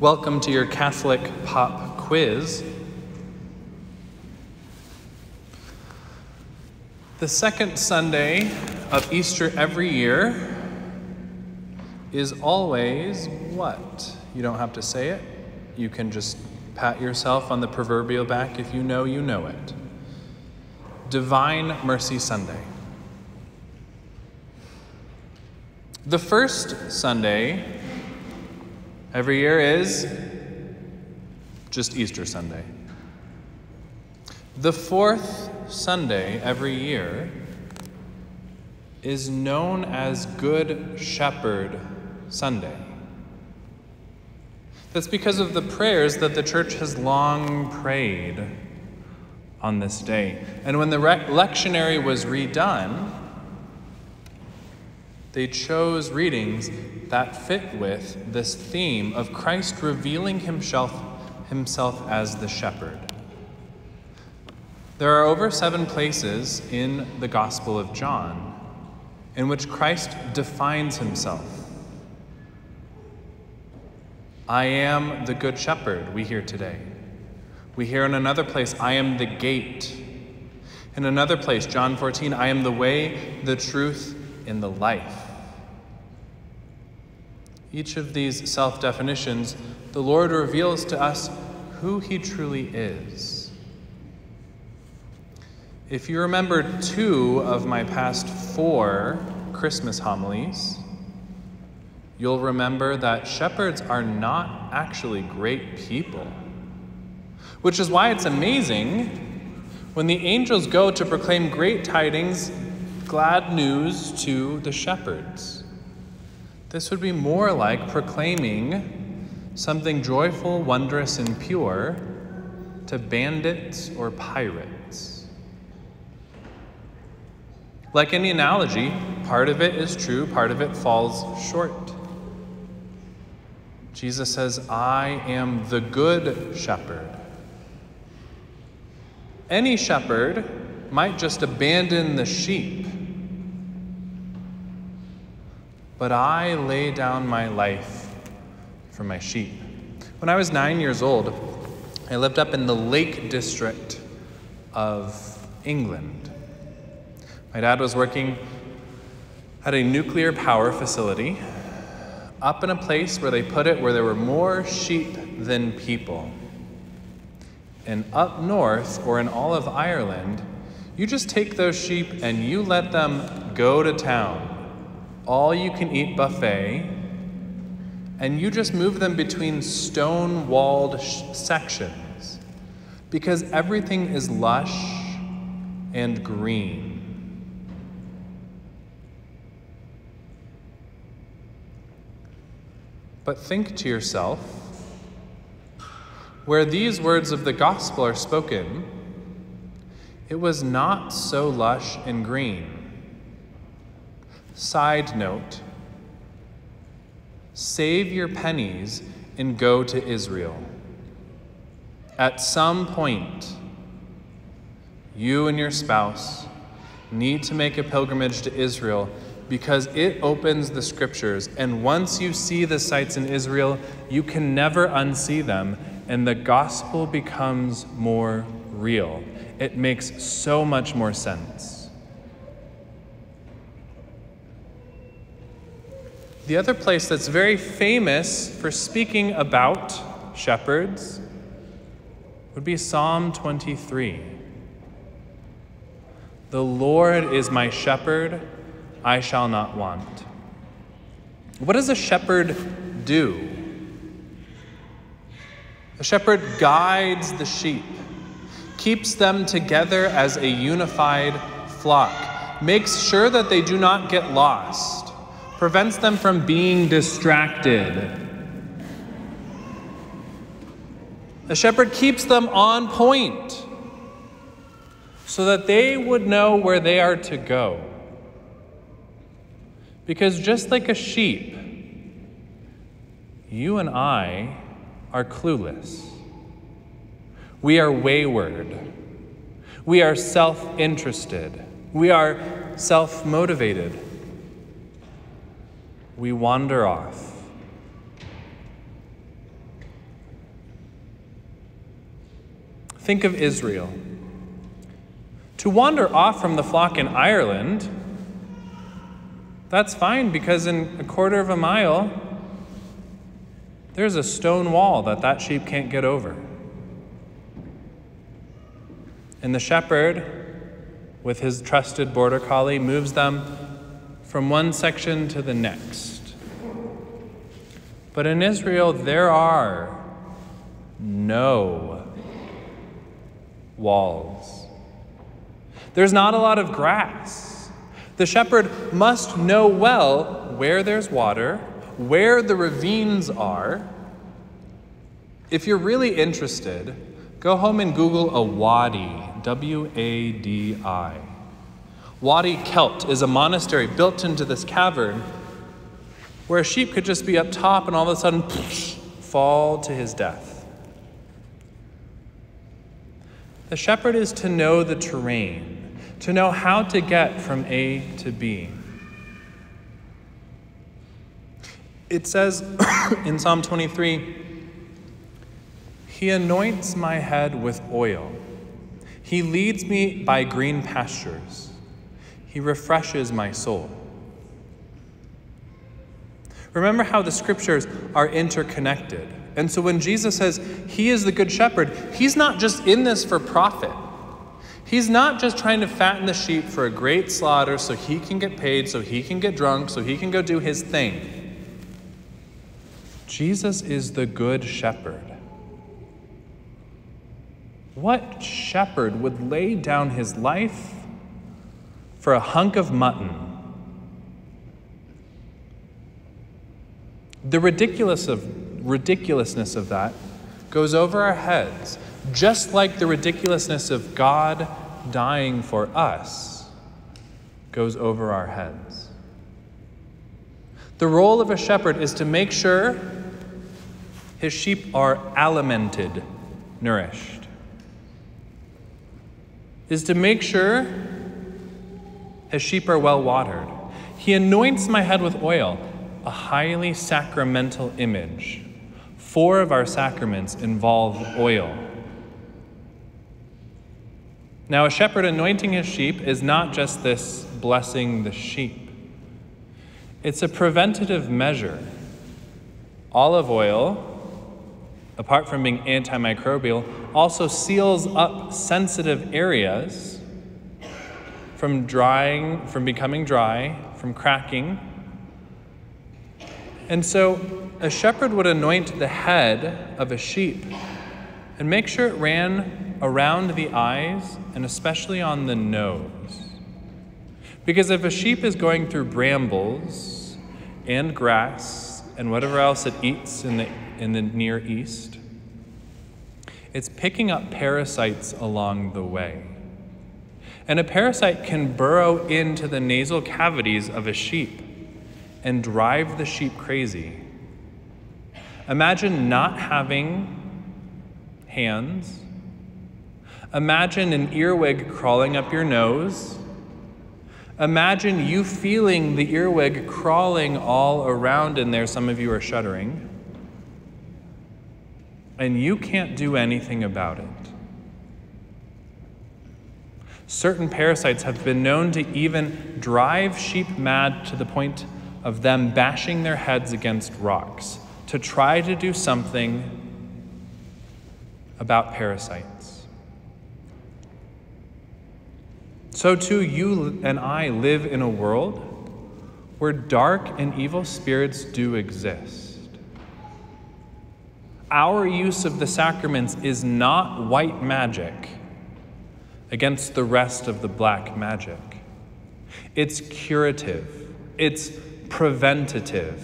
Welcome to your Catholic pop quiz. The second Sunday of Easter every year is always what? You don't have to say it. You can just pat yourself on the proverbial back if you know it. Divine Mercy Sunday. The first Sunday every year is just Easter Sunday. The fourth Sunday every year is known as Good Shepherd Sunday. That's because of the prayers that the church has long prayed on this day. And when the lectionary was redone, they chose readings that fit with this theme of Christ revealing himself as the shepherd. There are over 7 places in the Gospel of John in which Christ defines himself. I am the good shepherd, we hear today. We hear in another place, I am the gate. In another place, John 14, I am the way, the truth, and the life. Each of these self-definitions, the Lord reveals to us who he truly is. If you remember 2 of my past 4 Christmas homilies, you'll remember that shepherds are not actually great people, which is why it's amazing when the angels go to proclaim great tidings, glad news to the shepherds. This would be more like proclaiming something joyful, wondrous, and pure to bandits or pirates. Like any analogy, part of it is true, part of it falls short. Jesus says, I am the good shepherd. Any shepherd might just abandon the sheep, but I lay down my life for my sheep. When I was 9 years old, I lived up in the Lake District of England. My dad was working at a nuclear power facility up in a place where they put it where there were more sheep than people. And up north, or in all of Ireland, you just take those sheep and you let them go to town. All-you-can-eat buffet, and you just move them between stone-walled sections because everything is lush and green. But think to yourself, where these words of the gospel are spoken, it was not so lush and green. Side note, save your pennies and go to Israel. At some point, you and your spouse need to make a pilgrimage to Israel because it opens the scriptures. And once you see the sights in Israel, you can never unsee them, and the gospel becomes more real. It makes so much more sense. The other place that's very famous for speaking about shepherds would be Psalm 23. The Lord is my shepherd, I shall not want. What does a shepherd do? A shepherd guides the sheep, keeps them together as a unified flock, makes sure that they do not get lost, prevents them from being distracted. A shepherd keeps them on point so that they would know where they are to go. Because just like a sheep, you and I are clueless. We are wayward. We are self-interested. We are self-motivated. We wander off. Think of Israel. To wander off from the flock in Ireland, that's fine, because in a quarter of a mile, there's a stone wall that sheep can't get over. And the shepherd, with his trusted border collie, moves them from one section to the next. But in Israel, there are no walls. There's not a lot of grass. The shepherd must know well where there's water, where the ravines are. If you're really interested, go home and Google a wadi, W-A-D-I. Wadi Kelt is a monastery built into this cavern where a sheep could just be up top and all of a sudden fall to his death. The shepherd is to know the terrain, to know how to get from A to B. It says in Psalm 23, "He anoints my head with oil. He leads me by green pastures. He refreshes my soul." Remember how the scriptures are interconnected. And so when Jesus says he is the good shepherd, he's not just in this for profit. He's not just trying to fatten the sheep for a great slaughter so he can get paid, so he can get drunk, so he can go do his thing. Jesus is the good shepherd. What shepherd would lay down his life for a hunk of mutton? The ridiculousness of that goes over our heads, just like the ridiculousness of God dying for us goes over our heads. The role of a shepherd is to make sure his sheep are alimented, nourished. Is to make sure his sheep are well watered. He anoints my head with oil, a highly sacramental image. 4 of our sacraments involve oil. Now, a shepherd anointing his sheep is not just this blessing the sheep. It's a preventative measure. Olive oil, apart from being antimicrobial, also seals up sensitive areas from becoming dry, from cracking. And so a shepherd would anoint the head of a sheep and make sure it ran around the eyes and especially on the nose. Because if a sheep is going through brambles and grass and whatever else it eats in the Near East, it's picking up parasites along the way. And a parasite can burrow into the nasal cavities of a sheep and drive the sheep crazy. Imagine not having hands. Imagine an earwig crawling up your nose. Imagine you feeling the earwig crawling all around in there. Some of you are shuddering. And you can't do anything about it. Certain parasites have been known to even drive sheep mad to the point of them bashing their heads against rocks to try to do something about parasites. So too, you and I live in a world where dark and evil spirits do exist. Our use of the sacraments is not white magic against the rest of the black magic. It's curative. It's preventative.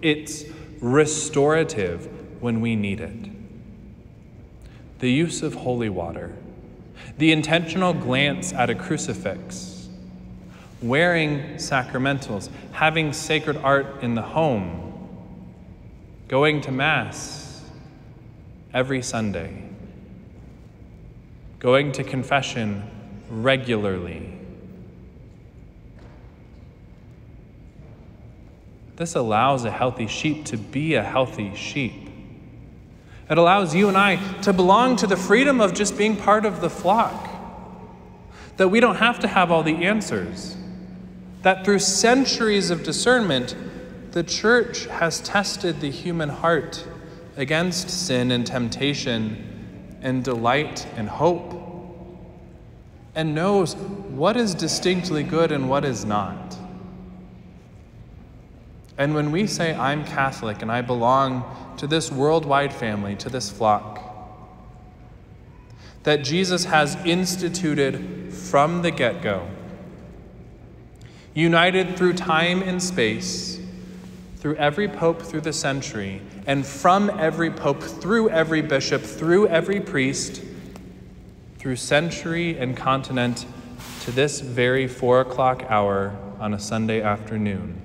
It's restorative when we need it. The use of holy water, the intentional glance at a crucifix, wearing sacramentals, having sacred art in the home, going to Mass every Sunday, going to confession regularly. This allows a healthy sheep to be a healthy sheep. It allows you and I to belong to the freedom of just being part of the flock. That we don't have to have all the answers. That through centuries of discernment, the church has tested the human heart against sin and temptation and delight and hope, and knows what is distinctly good and what is not. And when we say, I'm Catholic and I belong to this worldwide family, to this flock, that Jesus has instituted from the get-go, united through time and space, through every pope through the century, and from every pope through every bishop, through every priest, through century and continent, to this very 4:00 hour on a Sunday afternoon.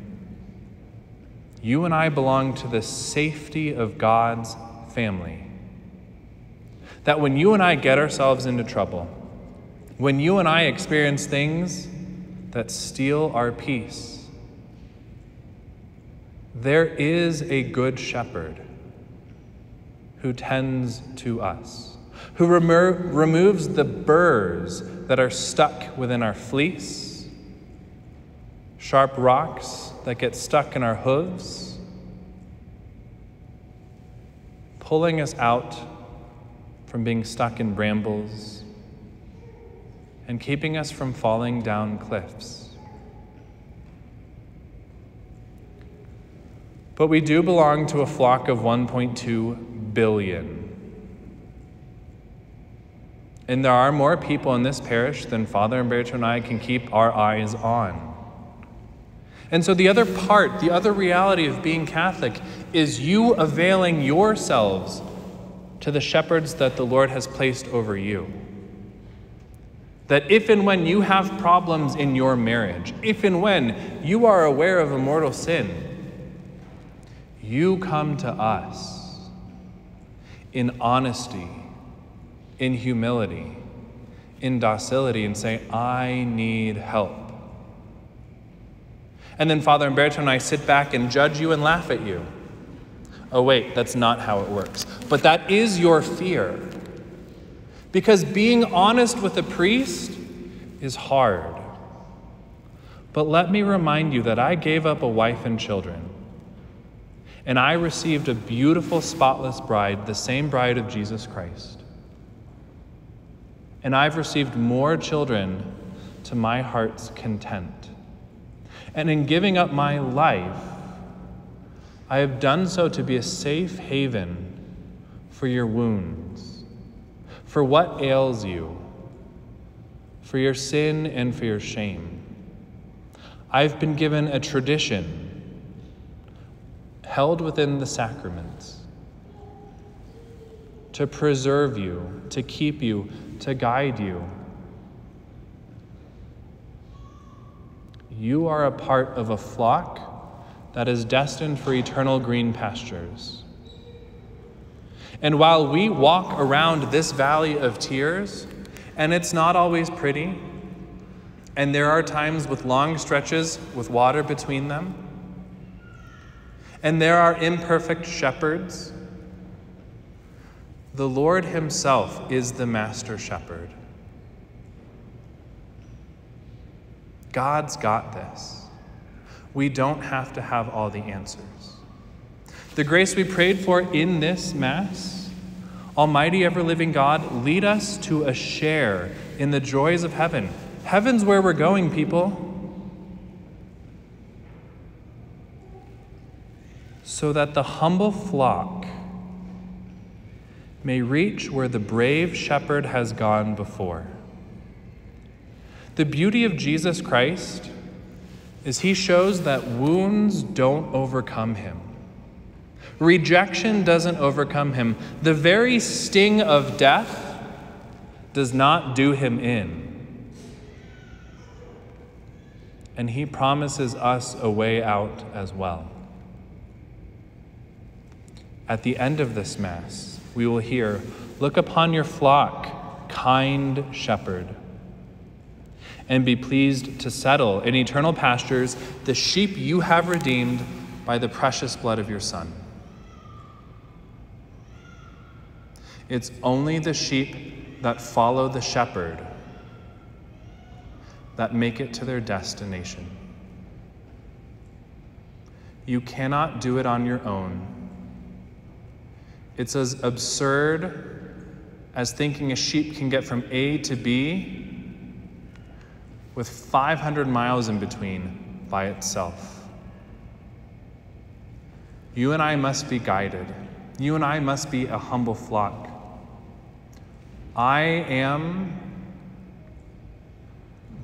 You and I belong to the safety of God's family. That when you and I get ourselves into trouble, when you and I experience things that steal our peace, there is a good shepherd who tends to us, who removes the burrs that are stuck within our fleece, sharp rocks that get stuck in our hooves, pulling us out from being stuck in brambles and keeping us from falling down cliffs. But we do belong to a flock of 1.2 billion. And there are more people in this parish than Father Umberto and I can keep our eyes on. And so the other part, the other reality of being Catholic is you availing yourselves to the shepherds that the Lord has placed over you. That if and when you have problems in your marriage, if and when you are aware of a mortal sin, you come to us in honesty, in humility, in docility, and say, I need help. And then Father Umberto and I sit back and judge you and laugh at you. Oh wait, that's not how it works. But that is your fear. Because being honest with a priest is hard. But let me remind you that I gave up a wife and children. And I received a beautiful, spotless bride, the same bride of Jesus Christ. And I've received more children to my heart's content. And in giving up my life, I have done so to be a safe haven for your wounds, for what ails you, for your sin and for your shame. I've been given a tradition held within the sacraments to preserve you, to keep you, to guide you. You are a part of a flock that is destined for eternal green pastures. And while we walk around this valley of tears, and it's not always pretty, and there are times with long stretches with water between them, and there are imperfect shepherds, the Lord himself is the master shepherd. God's got this. We don't have to have all the answers. The grace we prayed for in this Mass, Almighty ever-living God, lead us to a share in the joys of heaven. Heaven's where we're going, people. So that the humble flock may reach where the brave shepherd has gone before. The beauty of Jesus Christ is he shows that wounds don't overcome him. Rejection doesn't overcome him. The very sting of death does not do him in. And he promises us a way out as well. At the end of this Mass, we will hear, "Look upon your flock, kind shepherd, and be pleased to settle in eternal pastures the sheep you have redeemed by the precious blood of your Son." It's only the sheep that follow the shepherd that make it to their destination. You cannot do it on your own. It's as absurd as thinking a sheep can get from A to B with 500 miles in between by itself. You and I must be guided. You and I must be a humble flock. I am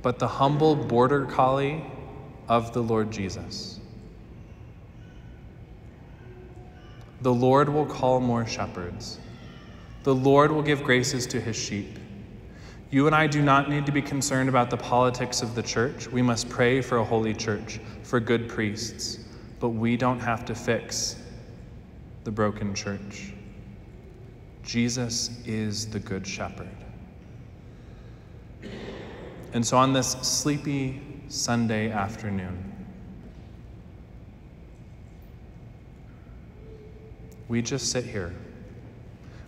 but the humble border collie of the Lord Jesus. The Lord will call more shepherds. The Lord will give graces to his sheep. You and I do not need to be concerned about the politics of the church. We must pray for a holy church, for good priests, but we don't have to fix the broken church. Jesus is the good shepherd. And so on this sleepy Sunday afternoon, we just sit here.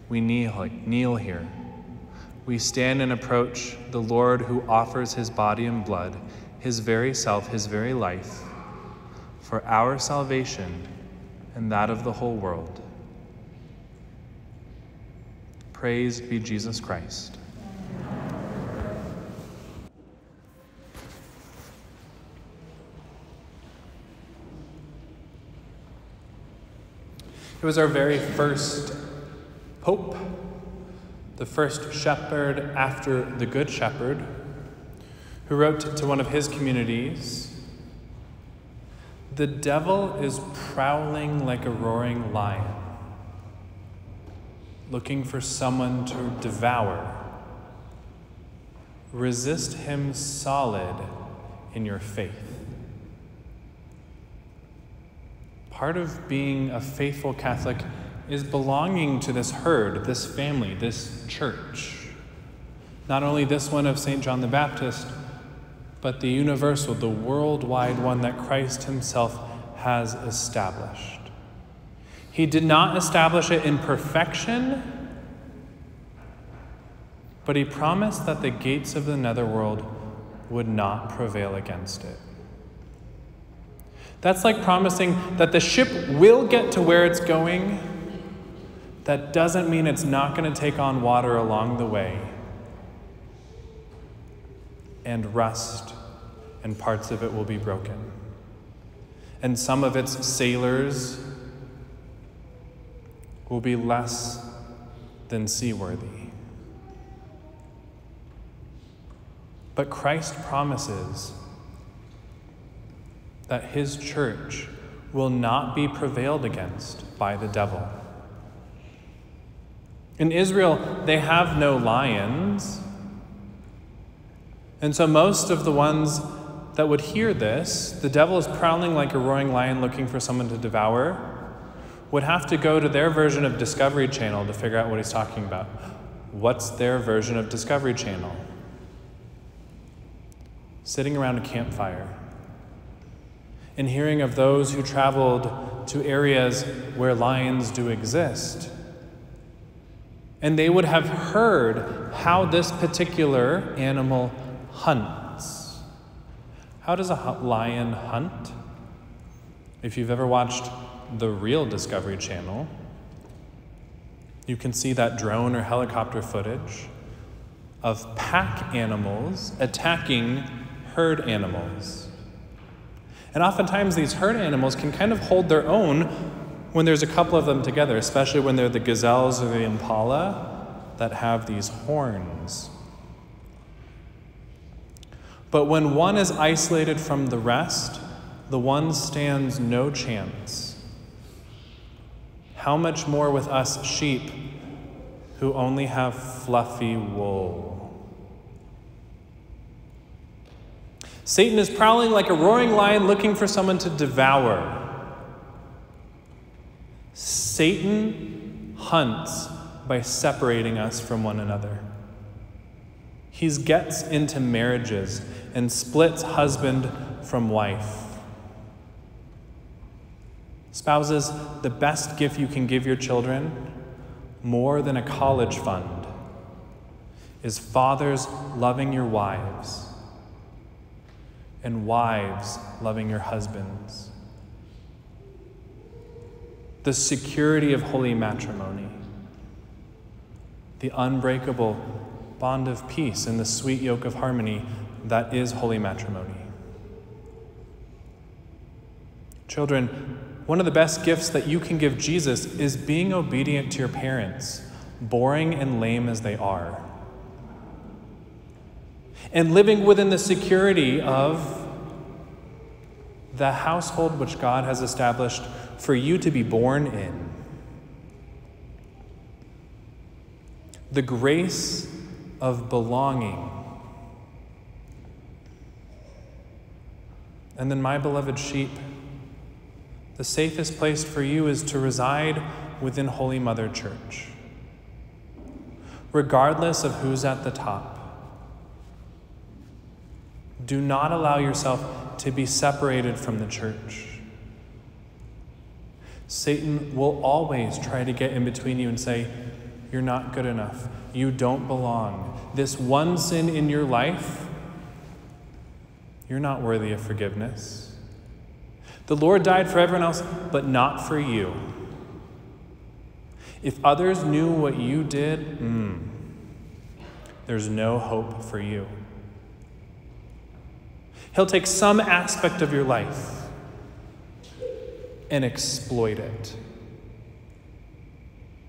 We kneel here. We stand and approach the Lord who offers his body and blood, his very self, his very life, for our salvation and that of the whole world. Praise be Jesus Christ. It was our very first Pope, the first shepherd after the Good Shepherd, who wrote to one of his communities, "The devil is prowling like a roaring lion, looking for someone to devour. Resist him solid in your faith." Part of being a faithful Catholic is belonging to this herd, this family, this church. Not only this one of St. John the Baptist, but the universal, the worldwide one that Christ himself has established. He did not establish it in perfection, but he promised that the gates of the netherworld would not prevail against it. That's like promising that the ship will get to where it's going. That doesn't mean it's not going to take on water along the way and rust, and parts of it will be broken. And some of its sailors will be less than seaworthy. But Christ promises that his church will not be prevailed against by the devil. In Israel, they have no lions. And so most of the ones that would hear this, the devil is prowling like a roaring lion looking for someone to devour, would have to go to their version of Discovery Channel to figure out what he's talking about. What's their version of Discovery Channel? Sitting around a campfire and hearing of those who traveled to areas where lions do exist. And they would have heard how this particular animal hunts. How does a lion hunt? If you've ever watched the real Discovery Channel, you can see that drone or helicopter footage of pack animals attacking herd animals. And oftentimes these herd animals can kind of hold their own when there's a couple of them together, especially when they're the gazelles or the impala that have these horns. But when one is isolated from the rest, the one stands no chance. How much more with us sheep who only have fluffy wool? Satan is prowling like a roaring lion looking for someone to devour. Satan hunts by separating us from one another. He gets into marriages and splits husband from wife. Spouses, the best gift you can give your children more than a college fund, is fathers loving your wives and wives loving your husbands. The security of holy matrimony, the unbreakable bond of peace and the sweet yoke of harmony that is holy matrimony. Children, one of the best gifts that you can give Jesus is being obedient to your parents, boring and lame as they are, and living within the security of the household which God has established for you to be born in. The grace of belonging. And then, my beloved sheep, the safest place for you is to reside within Holy Mother Church, regardless of who's at the top. Do not allow yourself to be separated from the church. Satan will always try to get in between you and say, you're not good enough. You don't belong. This one sin in your life, you're not worthy of forgiveness. The Lord died for everyone else, but not for you. If others knew what you did, there's no hope for you. He'll take some aspect of your life and exploit it.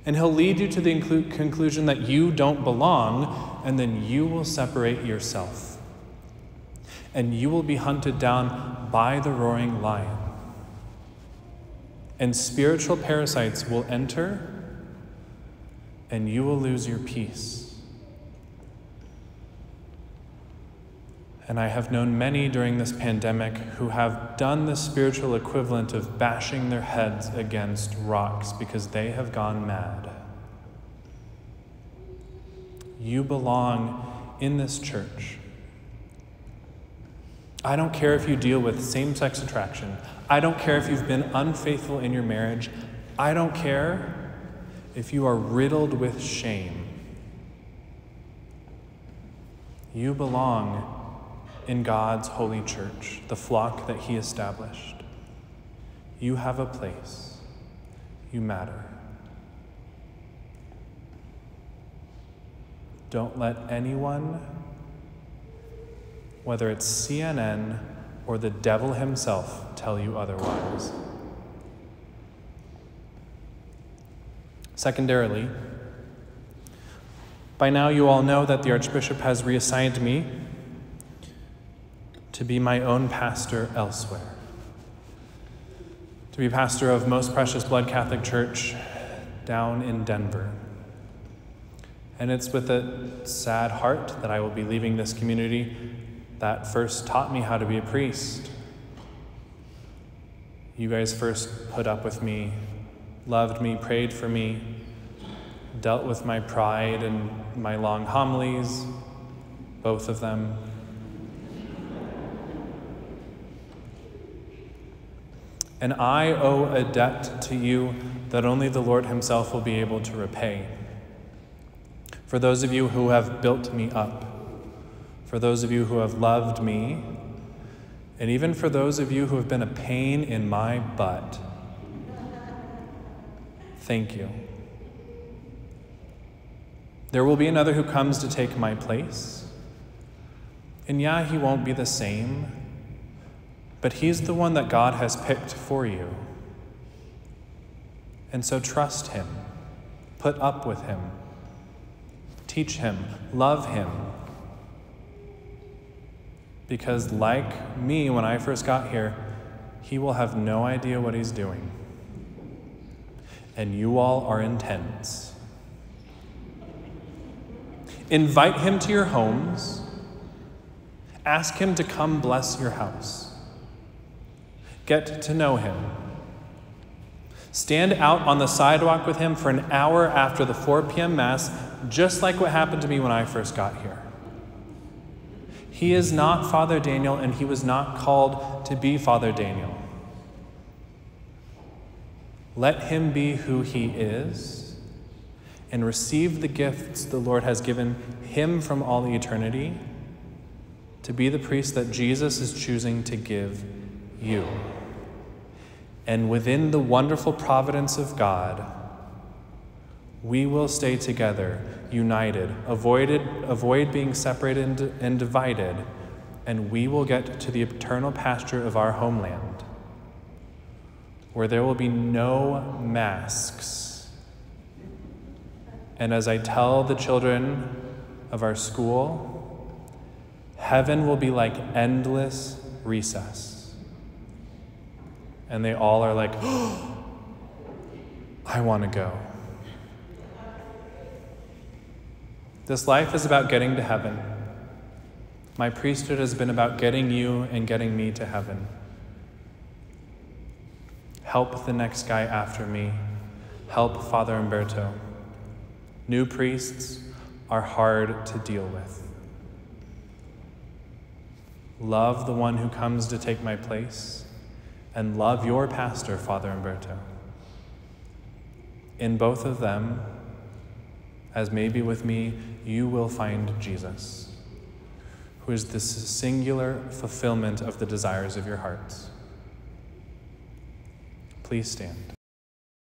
And he'll lead you to the conclusion that you don't belong, and then you will separate yourself. And you will be hunted down by the roaring lion. And spiritual parasites will enter, and you will lose your peace. And I have known many during this pandemic who have done the spiritual equivalent of bashing their heads against rocks because they have gone mad. You belong in this church. I don't care if you deal with same-sex attraction. I don't care if you've been unfaithful in your marriage. I don't care if you are riddled with shame. You belong in God's holy church, the flock that he established. You have a place. You matter. Don't let anyone, whether it's CNN or the devil himself, tell you otherwise. Secondarily, by now you all know that the Archbishop has reassigned me to be my own pastor elsewhere, to be pastor of Most Precious Blood Catholic Church down in Denver. And it's with a sad heart that I will be leaving this community that first taught me how to be a priest. You guys first put up with me, loved me, prayed for me, dealt with my pride and my long homilies, both of them. And I owe a debt to you that only the Lord himself will be able to repay. For those of you who have built me up, for those of you who have loved me, and even for those of you who have been a pain in my butt, thank you. There will be another who comes to take my place. And yeah, he won't be the same, but he's the one that God has picked for you. And so trust him, put up with him, teach him, love him. Because like me when I first got here, he will have no idea what he's doing. And you all are intense. Invite him to your homes. Ask him to come bless your house. Get to know him. Stand out on the sidewalk with him for an hour after the 4 p.m. Mass, just like what happened to me when I first got here. He is not Father Daniel, and he was not called to be Father Daniel. Let him be who he is, and receive the gifts the Lord has given him from all eternity to be the priest that Jesus is choosing to give you. And within the wonderful providence of God, we will stay together, united, avoid being separated and divided, and we will get to the eternal pasture of our homeland, where there will be no masks. And as I tell the children of our school, heaven will be like endless recess. And they all are like, oh, I want to go. This life is about getting to heaven. My priesthood has been about getting you and getting me to heaven. Help the next guy after me. Help Father Umberto. New priests are hard to deal with. Love the one who comes to take my place, and love your pastor, Father Umberto. In both of them, as maybe with me, you will find Jesus, who is the singular fulfillment of the desires of your hearts. Please stand.